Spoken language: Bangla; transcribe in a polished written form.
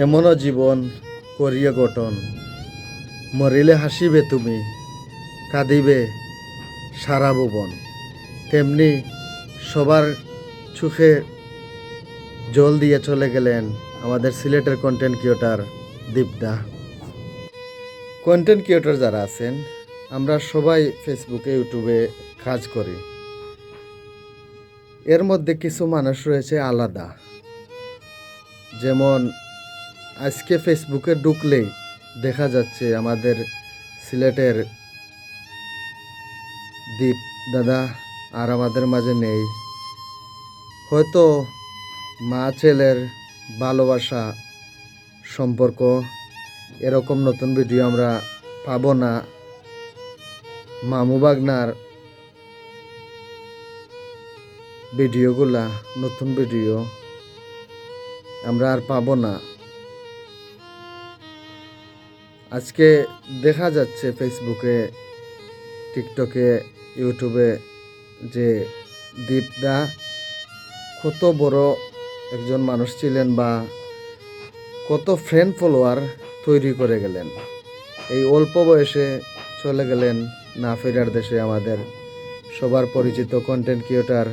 এমনও জীবন করিয়ে গঠন, মরিলে হাসিবে তুমি, কাঁদিবে সারা ভুবন। তেমনি সবার চোখে জল দিয়ে চলে গেলেন আমাদের সিলেটের কন্টেন্ট ক্রিয়েটর দীপদা। কন্টেন্ট ক্রিয়েটর যারা আছেন, আমরা সবাই ফেসবুকে ইউটিউবে কাজ করি। এর মধ্যে কিছু মানুষ রয়েছে আলাদা, যেমন আজকে ফেসবুকে ঢুকলেই দেখা যাচ্ছে আমাদের সিলেটের দীপ দাদা আর আমাদের মাঝে নেই। হয়তো মা ছেলের ভালোবাসা সম্পর্ক, এরকম নতুন ভিডিও আমরা পাবো না। মামু বাগনার ভিডিওগুলা, নতুন ভিডিও আমরা আর পাবো না। আজকে দেখা যাচ্ছে ফেসবুকে, টিকটকে, ইউটিউবে যে দীপদা কত বড় একজন মানুষ ছিলেন বা কত ফ্রেন্ড ফলোয়ার তৈরি করে গেলেন। এই অল্প বয়সে চলে গেলেন না ফেরার দেশে আমাদের সবার পরিচিত কন্টেন্ট ক্রিয়েটর